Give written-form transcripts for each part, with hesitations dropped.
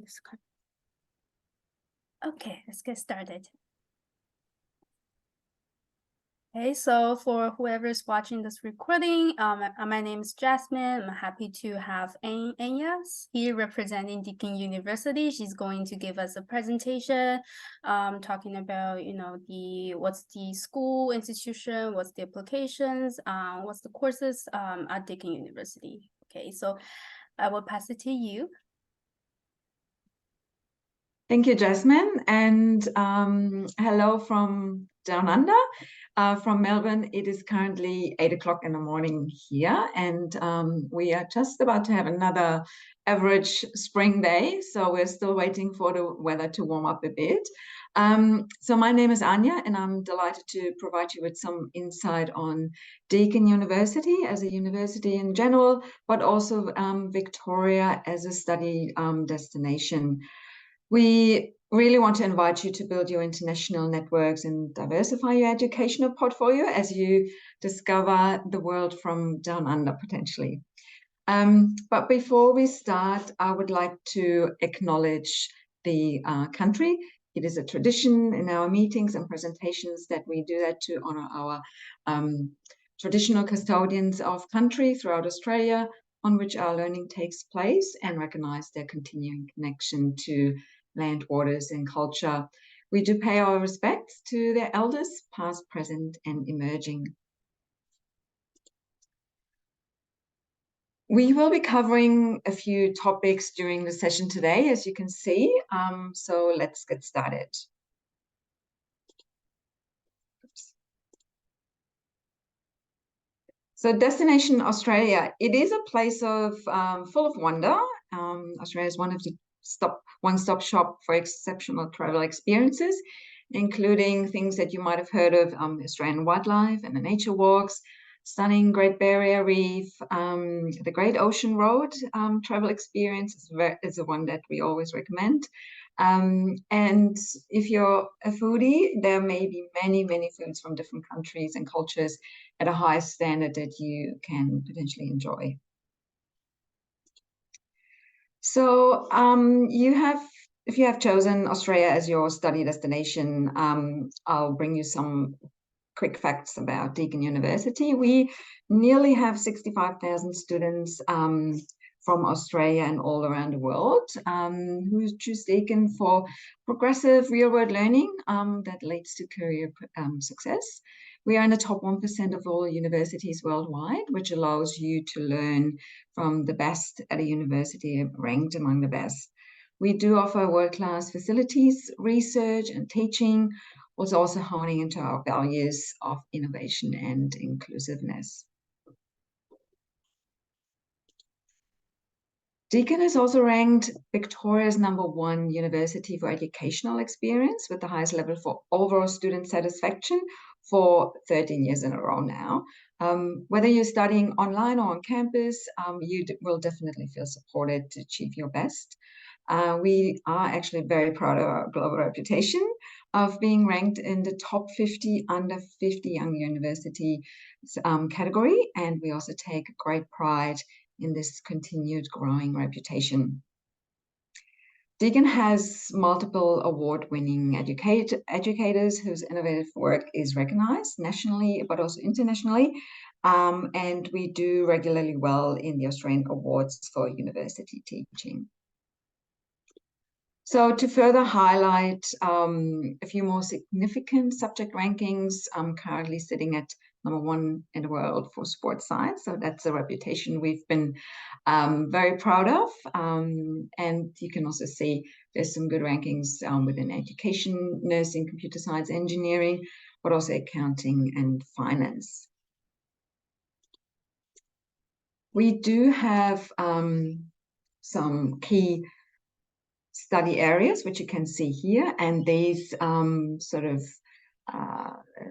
this kind. Okay, let's get started. Okay, so for whoever's watching this recording, my name is Jasmine. I'm happy to have Anya here representing Deakin University. She's going to give us a presentation, talking about, what's the school institution, what's the applications, what's the courses at Deakin University. Okay, so I will pass it to you. Thank you, Jasmine, and hello from down under. From Melbourne, it is currently 8 o'clock in the morning here, and we are just about to have another average spring day, so we're still waiting for the weather to warm up a bit. So my name is Anya, and I'm delighted to provide you with some insight on Deakin University as a university in general, but also Victoria as a study destination. We really want to invite you to build your international networks and diversify your educational portfolio as you discover the world from down under, potentially. But before we start, I would like to acknowledge the country. It is a tradition in our meetings and presentations that we do that to honor our traditional custodians of country throughout Australia, on which our learning takes place, and recognize their continuing connection to land, waters, and culture. We do pay our respects to their elders, past, present, and emerging. We will be covering a few topics during the session today, as you can see. So let's get started. Oops. So Destination Australia, it is a place of full of wonder. Australia is one of the one-stop shop for exceptional travel experiences, including things that you might have heard of, Australian wildlife and the nature walks, stunning Great Barrier Reef, the Great Ocean Road travel experience is the one that we always recommend. And if you're a foodie, there may be many, many foods from different countries and cultures at a high standard that you can potentially enjoy. So if you have chosen Australia as your study destination, I'll bring you some quick facts about Deakin University. We nearly have 65,000 students from Australia and all around the world who choose Deakin for progressive real-world learning that leads to career success. We are in the top 1% of all universities worldwide, which allows you to learn from the best at a university ranked among the best. We do offer world-class facilities, research, and teaching, also honing into our values of innovation and inclusiveness. Deakin is also ranked Victoria's #1 university for educational experience with the highest level for overall student satisfaction for 13 years in a row now. Whether you're studying online or on campus, you will definitely feel supported to achieve your best. We are actually very proud of our global reputation of being ranked in the top 50 under 50 young university category, and we also take great pride in this continued growing reputation. Deakin has multiple award-winning educators whose innovative work is recognized nationally, but also internationally. And we do regularly well in the Australian awards for university teaching. So to further highlight a few more significant subject rankings, I'm currently sitting at #1 in the world for sports science. So that's a reputation we've been very proud of. And you can also see there's some good rankings within education, nursing, computer science, engineering, but also accounting and finance. We do have some key study areas, which you can see here, and these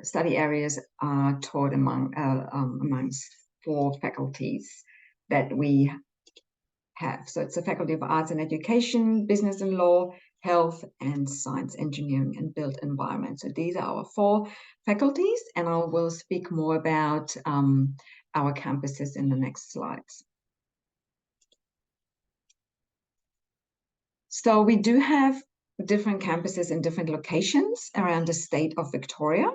study areas are taught amongst 4 faculties that we have. So it's the Faculty of Arts and Education, Business and Law, Health and Science, Engineering and Built Environment. So these are our 4 faculties, and I will speak more about our campuses in the next slides. So we do have different campuses in different locations around the state of Victoria.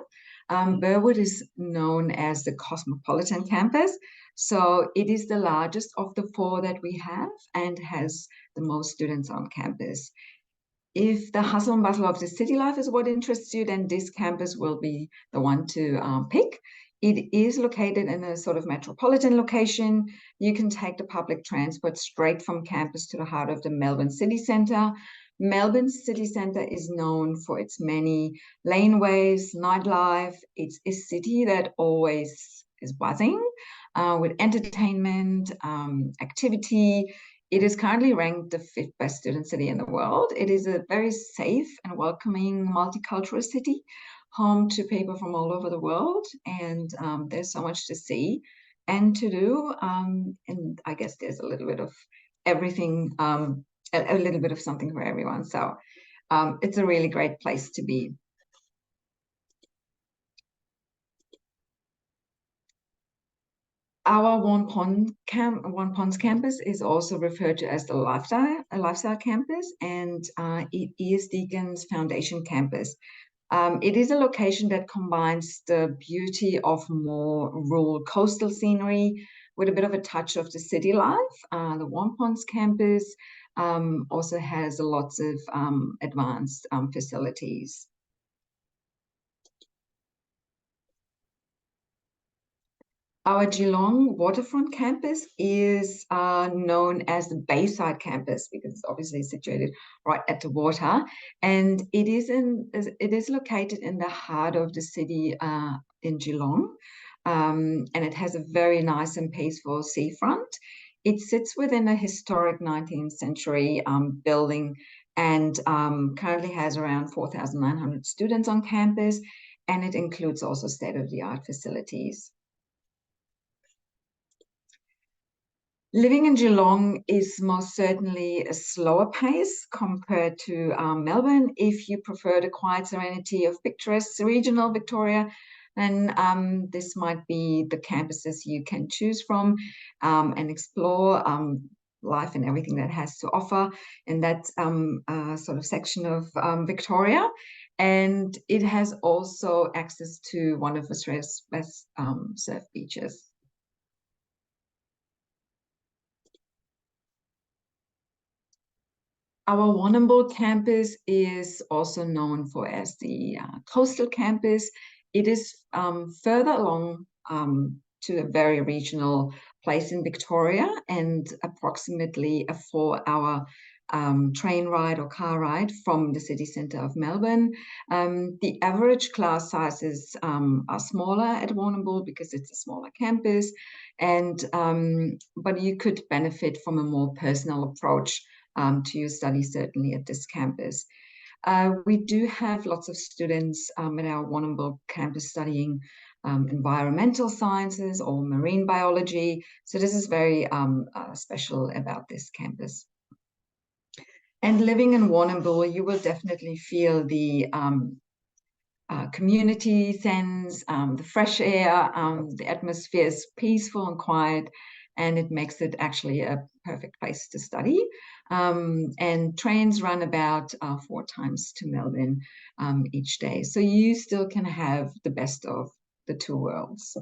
Burwood is known as the Cosmopolitan Campus. So it is the largest of the four that we have and has the most students on campus. If the hustle and bustle of the city life is what interests you, then this campus will be the one to pick. It is located in a sort of metropolitan location. You can take the public transport straight from campus to the heart of the Melbourne city centre. Melbourne city centre is known for its many laneways, nightlife. It's a city that always is buzzing with entertainment, activity. It is currently ranked the 5th best student city in the world. It is a very safe and welcoming multicultural city, home to people from all over the world. And there's so much to see and to do. And I guess there's a little bit of everything, a little bit of something for everyone. So it's a really great place to be. Our Warn Ponds campus is also referred to as the lifestyle campus, and it is Deakin's foundation campus. It is a location that combines the beauty of more rural coastal scenery with a bit of a touch of the city life. The Warn Ponds campus also has lots of advanced facilities. Our Geelong waterfront campus is known as the Bayside campus because it's obviously situated right at the water, and it is located in the heart of the city in Geelong, and it has a very nice and peaceful seafront. It sits within a historic 19th century building and currently has around 4,900 students on campus, and it includes also state-of-the-art facilities. Living in Geelong is most certainly a slower pace compared to Melbourne. If you prefer the quiet serenity of picturesque regional Victoria, then this might be the campuses you can choose from and explore life and everything that has to offer in that sort of section of Victoria. And it has also access to one of Australia's best surf beaches. Our Warrnambool campus is also known for as the coastal campus. It is further along to a very regional place in Victoria and approximately a 4-hour train ride or car ride from the city centre of Melbourne. The average class sizes are smaller at Warrnambool because it's a smaller campus, and but you could benefit from a more personal approach to your studies, certainly at this campus. We do have lots of students at our Warrnambool campus studying environmental sciences or marine biology. So this is very special about this campus. And living in Warrnambool, you will definitely feel the community sense, the fresh air, the atmosphere is peaceful and quiet, and it makes it actually a perfect place to study. And trains run about 4 times to Melbourne each day. So you still can have the best of the two worlds.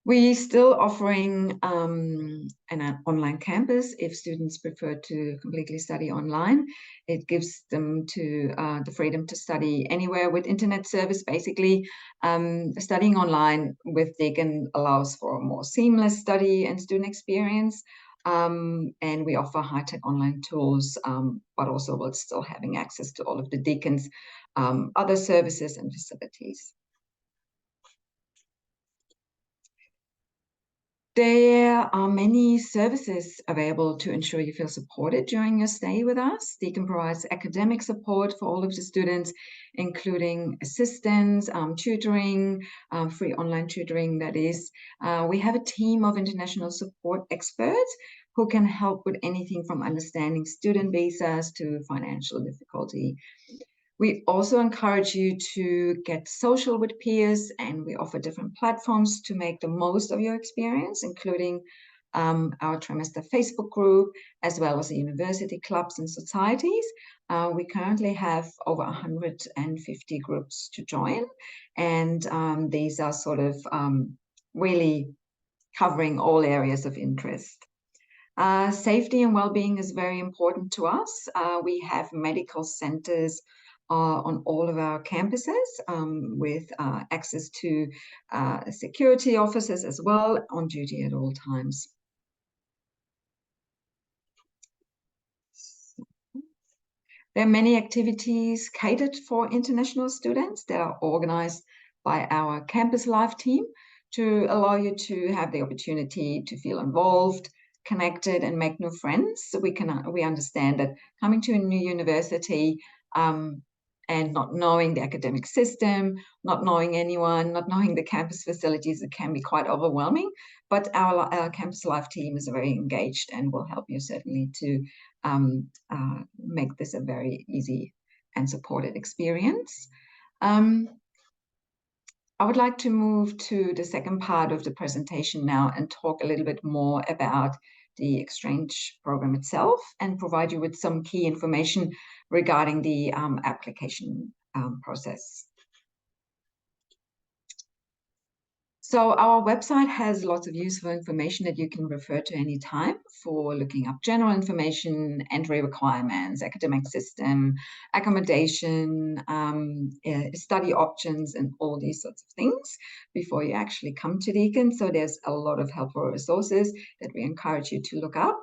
We're still offering an online campus if students prefer to completely study online. It gives them the freedom to study anywhere with internet service. Basically, studying online with Deakin allows for a more seamless study and student experience. And we offer high-tech online tools, but also we're still having access to all of the Deakin's other services and facilities. There are many services available to ensure you feel supported during your stay with us. Deakin provides academic support for all of the students, including assistance, tutoring, free online tutoring, that is. We have a team of international support experts who can help with anything from understanding student visas to financial difficulty. We also encourage you to get social with peers, and we offer different platforms to make the most of your experience, including our trimester Facebook group, as well as the university clubs and societies. We currently have over 150 groups to join, and these are sort of really covering all areas of interest. Safety and well-being is very important to us. We have medical centers on all of our campuses with access to security officers as well on duty at all times. There are many activities catered for international students that are organized by our Campus Life team to allow you to have the opportunity to feel involved, connected, and make new friends. So we understand that coming to a new university and not knowing the academic system, not knowing anyone, not knowing the campus facilities, it can be quite overwhelming. But our Campus Life team is very engaged and will help you certainly to make this a very easy and supported experience. I would like to move to the second part of the presentation now and talk a little bit more about the exchange program itself and provide you with some key information regarding the application process. So our website has lots of useful information that you can refer to any time for looking up general information, entry requirements, academic system, accommodation, study options, and all these sorts of things before you actually come to Deakin. So there's a lot of helpful resources that we encourage you to look up.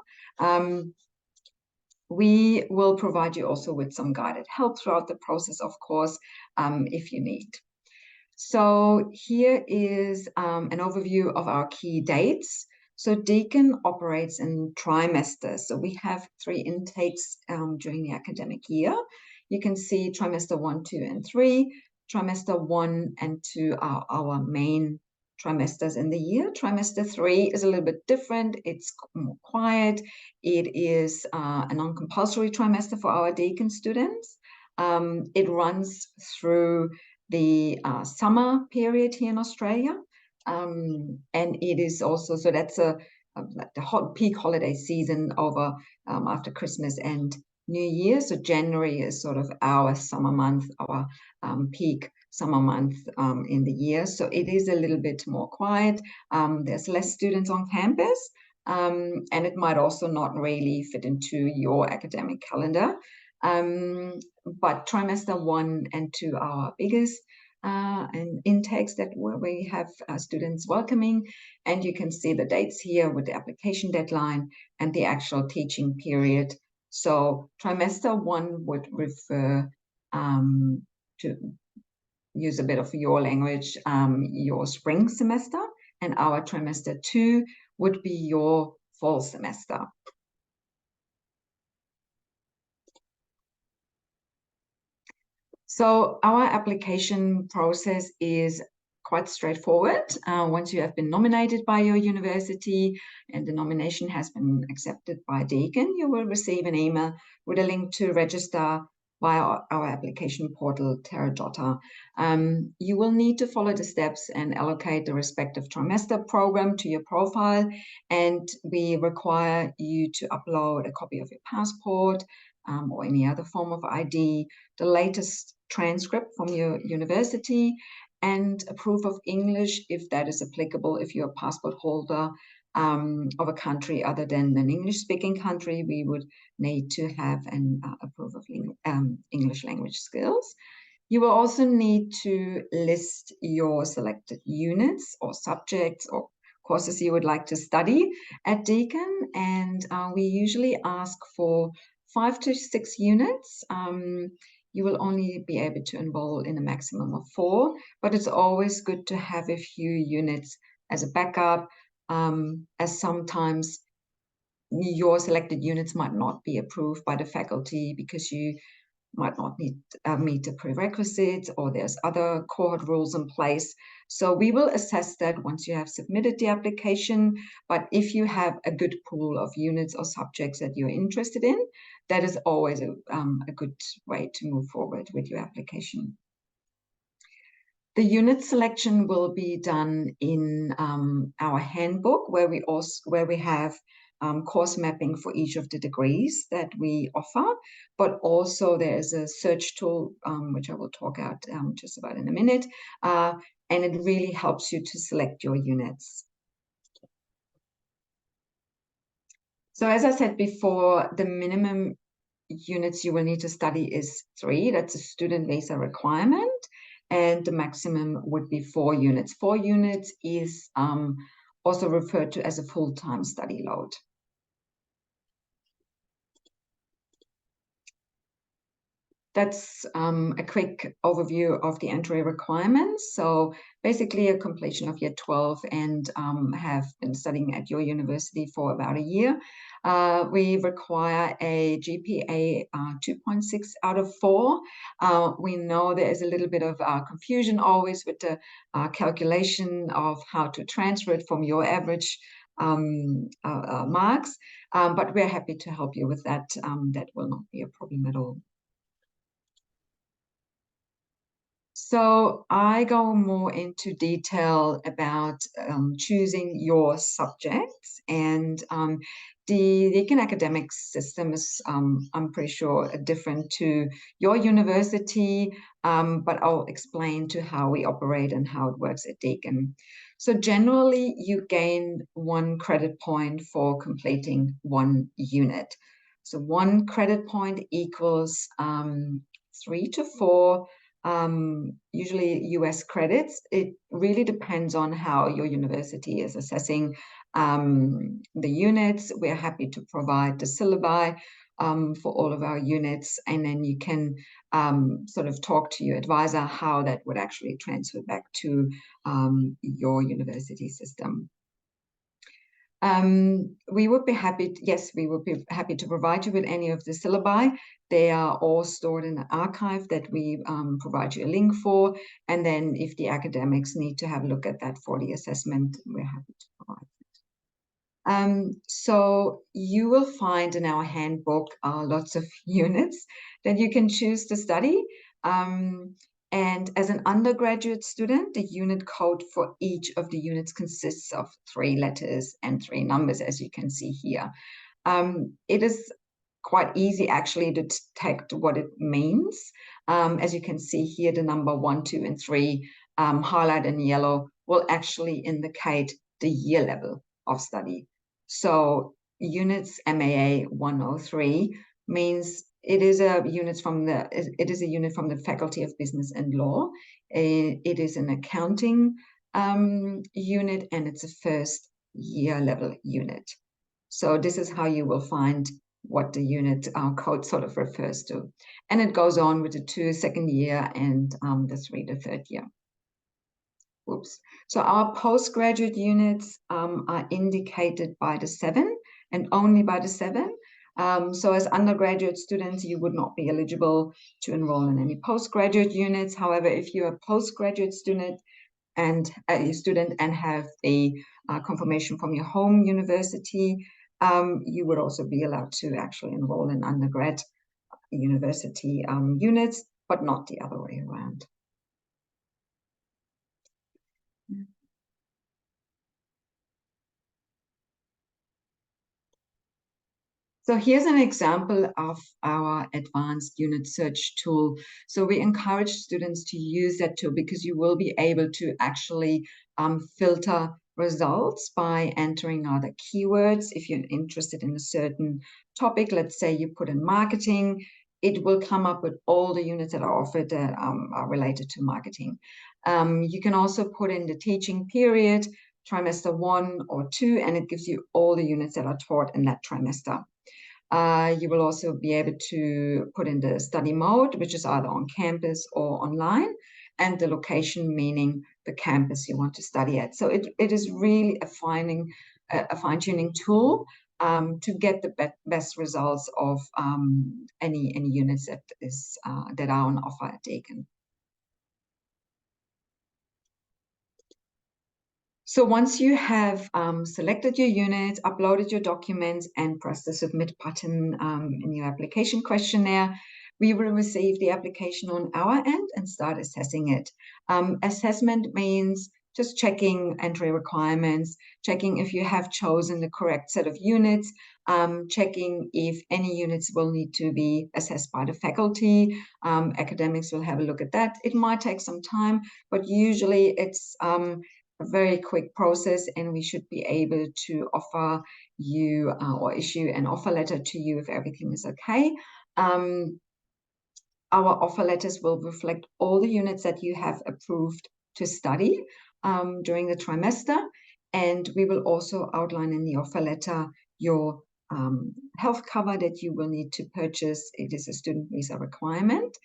We will provide you also with some guided help throughout the process, of course, if you need. So here is an overview of our key dates. So Deakin operates in trimesters. So we have 3 intakes during the academic year. You can see trimester 1, 2, and 3. Trimester 1 and 2 are our main trimesters in the year. Trimester 3 is a little bit different. It's more quiet. It is a non-compulsory trimester for our Deakin students. It runs through the summer period here in Australia, and it is also, so that's like the peak holiday season over after Christmas and New Year. So January is sort of our summer month, our peak summer month in the year. So it is a little bit more quiet. There's less students on campus, and it might also not really fit into your academic calendar. But trimester 1 and 2 are our biggest and intakes that where we have students welcoming, and you can see the dates here with the application deadline and the actual teaching period. So trimester 1 would refer to use a bit of your language, your spring semester, and our trimester 2 would be your fall semester. So our application process is quite straightforward. Once you have been nominated by your university and the nomination has been accepted by Deakin, you will receive an email with a link to register via our application portal, Terrajotta. You will need to follow the steps and allocate the respective trimester program to your profile, and we require you to upload a copy of your passport or any other form of ID, the latest transcript from your university, and a proof of English if that is applicable. If you're a passport holder of a country other than an English-speaking country, we would need to have a proof of English language skills. You will also need to list your selected units or subjects or courses you would like to study at Deakin, and we usually ask for 5 to 6 units. You will only be able to enroll in a maximum of 4, but it's always good to have a few units as a backup, as sometimes your selected units might not be approved by the faculty because you might not meet the prerequisites, or there's other cohort rules in place. So we will assess that once you have submitted the application. But if you have a good pool of units or subjects that you're interested in, that is always a good way to move forward with your application. The unit selection will be done in our handbook, where we have course mapping for each of the degrees that we offer, but also there is a search tool, which I will talk about just about in a minute, and it really helps you to select your units. So as I said before, the minimum units you will need to study is 3. That's a student visa requirement. And the maximum would be 4 units. 4 units is also referred to as a full-time study load. That's a quick overview of the entry requirements. So basically a completion of year 12 and have been studying at your university for about a year. We require a GPA 2.6 out of 4. We know there is a little bit of confusion always with the calculation of how to transfer it from your average marks, but we're happy to help you with that. That will not be a problem at all. So I go more into detail about choosing your subjects, and the Deakin academic system is, I'm pretty sure, different to your university, but I'll explain to how we operate and how it works at Deakin. So generally, you gain 1 credit point for completing 1 unit. So 1 credit point equals 3 to 4 usually US credits. It really depends on how your university is assessing the units. We're happy to provide the syllabi for all of our units, and then you can sort of talk to your advisor how that would actually transfer back to your university system. We would be happy, yes, we would be happy to provide you with any of the syllabi. They are all stored in an archive that we provide you a link for. And then if the academics need to have a look at that for the assessment, we're happy to provide it. So you will find in our handbook lots of units that you can choose to study. And as an undergraduate student, the unit code for each of the units consists of 3 letters and 3 numbers, as you can see here. It is quite easy actually to detect what it means. As you can see here, the number 1, 2, and 3 highlighted in yellow will actually indicate the year level of study. So units MAA 103 means it is a unit from the Faculty of Business and Law. It is an accounting unit, and it's a first year level unit. So this is how you will find what the unit code sort of refers to. And it goes on with the 2 second year and the 3 the third year. Oops. So our postgraduate units are indicated by the 7 and only by the 7. So as undergraduate students, you would not be eligible to enroll in any postgraduate units. However, if you're a postgraduate student and have a confirmation from your home university, you would also be allowed to actually enroll in undergrad university units, but not the other way around. So here's an example of our advanced unit search tool. So we encourage students to use that tool because you will be able to actually filter results by entering other keywords. If you're interested in a certain topic, let's say you put in marketing, it will come up with all the units that are offered that are related to marketing. You can also put in the teaching period, trimester 1 or 2, and it gives you all the units that are taught in that trimester. You will also be able to put in the study mode, which is either on campus or online, and the location, meaning the campus you want to study at. So it is really a fine-tuning tool to get the best results of any units that are on offer at Deakin. So once you have selected your units, uploaded your documents, and pressed the submit button in your application questionnaire, we will receive the application on our end and start assessing it. Assessment means just checking entry requirements, checking if you have chosen the correct set of units, checking if any units will need to be assessed by the faculty. Academics will have a look at that. It might take some time, but usually it's a very quick process, and we should be able to offer you or issue an offer letter to you if everything is okay. Our offer letters will reflect all the units that you have approved to study during the trimester. And we will also outline in the offer letter your health cover that you will need to purchase. It is a student visa requirement.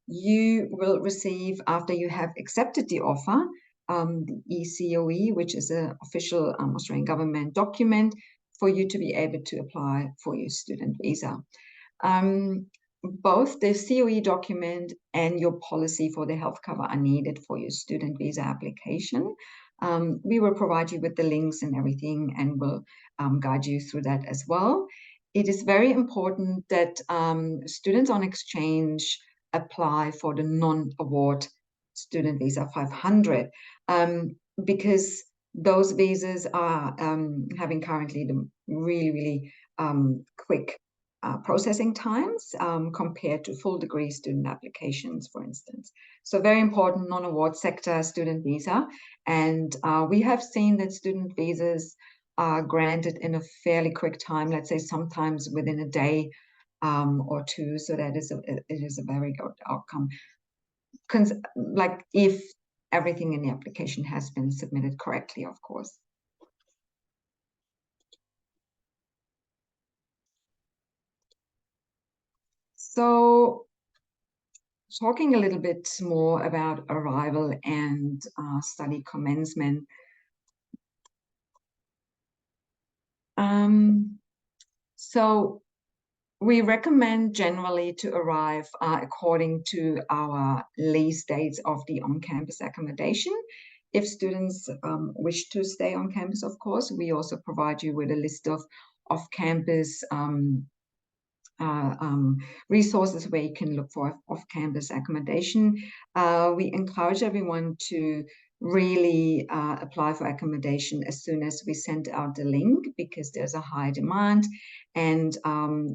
You will receive, after you have accepted the offer, the ECOE, which is an official Australian government document for you to be able to apply for your student visa. Both the COE document and your policy for the health cover are needed for your student visa application. We will provide you with the links and everything, and will guide you through that as well. It is very important that students on exchange apply for the non-award student visa 500, because those visas are having currently the really quick processing times compared to full degree student applications, for instance. So very important non-award sector student visa. And we have seen that student visas are granted in a fairly quick time, let's say sometimes within a day or two. So that is it is a very good outcome. Like if everything in the application has been submitted correctly, of course. So talking a little bit more about arrival and study commencement. So we recommend generally to arrive according to our lease dates of the on-campus accommodation. If students wish to stay on campus, of course, we also provide you with a list of off-campus resources where you can look for off-campus accommodation. We encourage everyone to really apply for accommodation as soon as we send out the link, because there's a high demand, and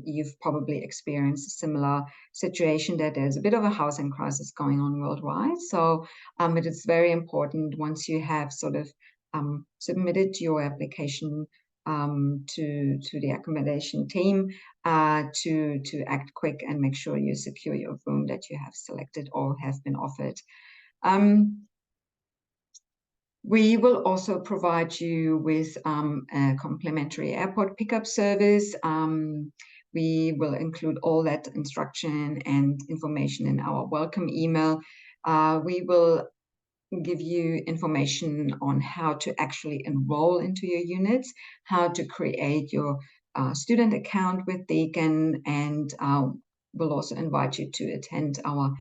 you've probably experienced a similar situation that there's a bit of a housing crisis going on worldwide. So it is very important, once you have sort of submitted your application to the accommodation team, to act quick and make sure you secure your room that you have selected or have been offered. We will also provide you with a complimentary airport pickup service. We will include all that instruction and information in our welcome email. We will give you information on how to actually enroll into your units, how to create your student account with Deakin, and we'll also invite you to attend our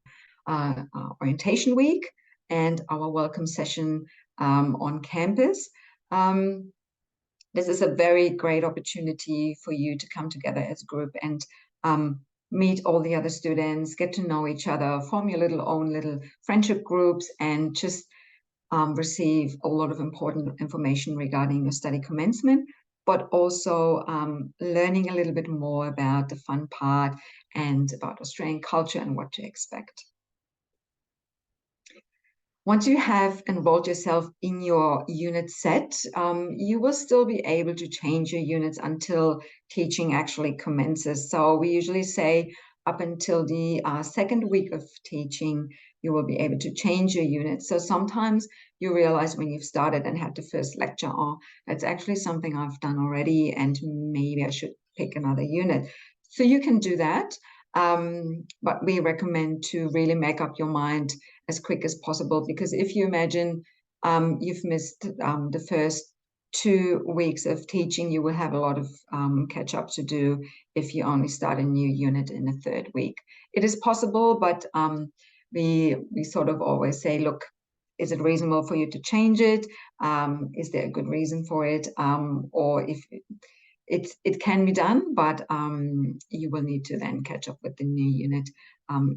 orientation week and our welcome session on campus. This is a very great opportunity for you to come together as a group and meet all the other students, get to know each other, form your own little friendship groups, and just receive a lot of important information regarding your study commencement, but also learning a little bit more about the fun part and about Australian culture and what to expect. Once you have enrolled yourself in your unit set, you will still be able to change your units until teaching actually commences. So we usually say up until the second week of teaching, you will be able to change your unit. So sometimes you realize when you've started and had the first lecture, oh, that's actually something I've done already, and maybe I should pick another unit. So you can do that. But we recommend to really make up your mind as quick as possible, because if you imagine you've missed the first 2 weeks of teaching, you will have a lot of catch up to do if you only start a new unit in the third week. It is possible, but we sort of always say, look, is it reasonable for you to change it? Is there a good reason for it? Or it can be done, but you will need to then catch up with the new unit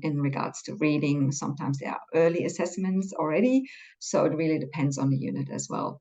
in regards to reading. Sometimes there are early assessments already, so it really depends on the unit as well.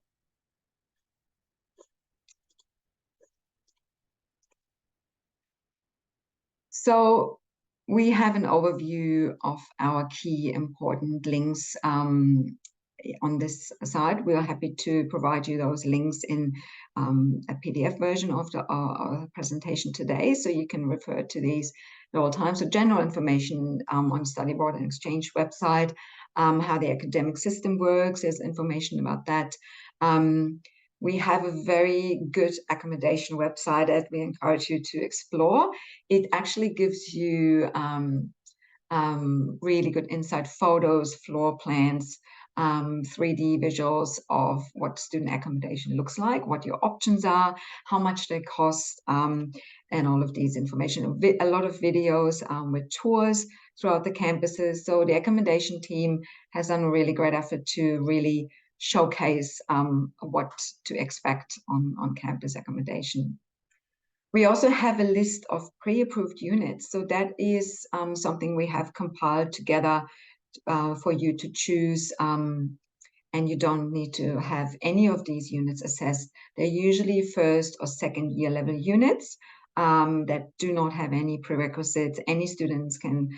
So we have an overview of our key important links on this side. We are happy to provide you those links in a PDF version of our presentation today, so you can refer to these at all times. So general information on Study Abroad and Exchange website, how the academic system works, there's information about that. We have a very good accommodation website that we encourage you to explore. It actually gives you really good insight photos, floor plans, 3D visuals of what student accommodation looks like, what your options are, how much they cost, and all of these information. A lot of videos with tours throughout the campuses. So the accommodation team has done a really great effort to really showcase what to expect on campus accommodation. We also have a list of pre-approved units. So that is something we have compiled together for you to choose. And you don't need to have any of these units assessed. They're usually first or second year level units that do not have any prerequisites. Any students can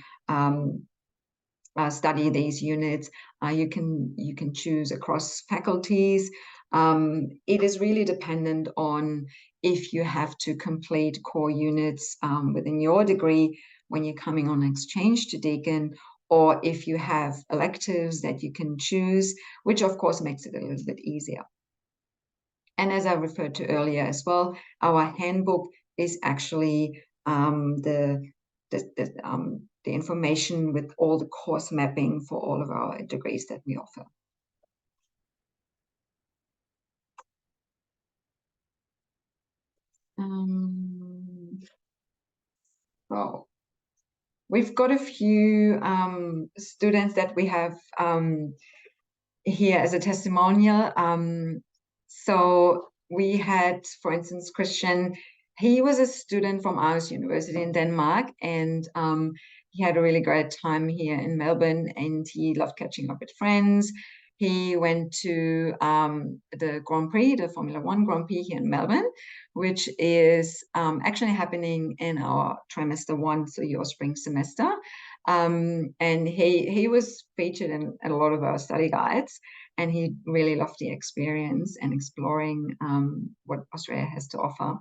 study these units. You can choose across faculties. It is really dependent on if you have to complete core units within your degree when you're coming on exchange to Deakin, or if you have electives that you can choose, which of course makes it a little bit easier. And as I referred to earlier as well, our handbook is actually the information with all the course mapping for all of our degrees that we offer. So we've got a few students that we have here as a testimonial. So we had, for instance, Christian. He was a student from Aarhus University in Denmark, and he had a really great time here in Melbourne, and he loved catching up with friends. He went to the Grand Prix, the Formula One Grand Prix here in Melbourne, which is actually happening in our trimester one, so your spring semester. And he was featured in a lot of our study guides, and he really loved the experience and exploring what Australia has to offer.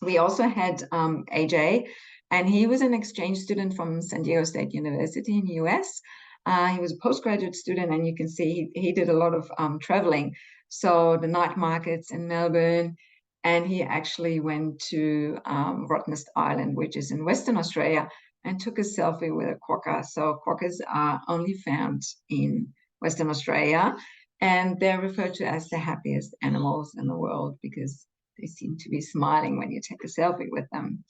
We also had AJ, and he was an exchange student from San Diego State University in the US. He was a postgraduate student, and you can see he did a lot of traveling. So the night markets in Melbourne, and he actually went to Rottnest Island, which is in Western Australia, and took a selfie with a quokka. So quokkas are only found in Western Australia, and they're referred to as the happiest animals in the world because they seem to be smiling when you take a selfie with them.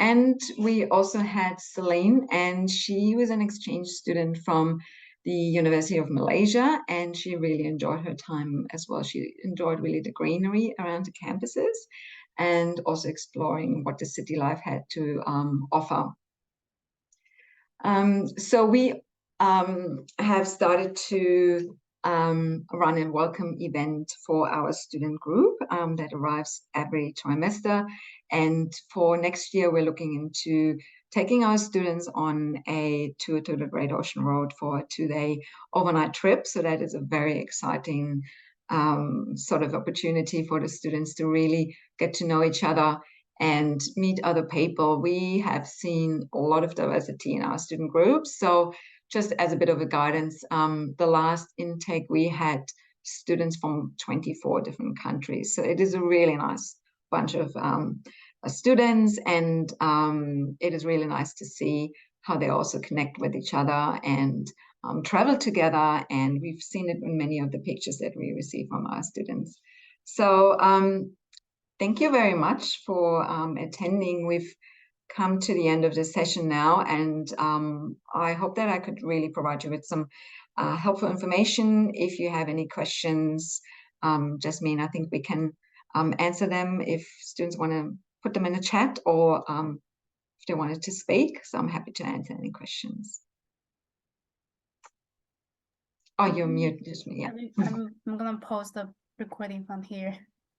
And we also had Celine, and she was an exchange student from the University of Malaysia, and she really enjoyed her time as well. She enjoyed really the greenery around the campuses and also exploring what the city life had to offer. So we have started to run a welcome event for our student group that arrives every trimester. And for next year, we're looking into taking our students on a tour to the Great Ocean Road for a 2-day overnight trip. So that is a very exciting sort of opportunity for the students to really get to know each other and meet other people. We have seen a lot of diversity in our student groups. So just as a bit of a guidance, the last intake we had students from 24 different countries. So it is a really nice bunch of students, and it is really nice to see how they also connect with each other and travel together. And we've seen it in many of the pictures that we receive from our students. So thank you very much for attending. We've come to the end of the session now, and I hope that I could really provide you with some helpful information. If you have any questions, Jasmine, I think we can answer them if students want to put them in the chat, or if they wanted to speak. So I'm happy to answer any questions. Oh, you're muted. Yeah. I'm gonna post the recording from here.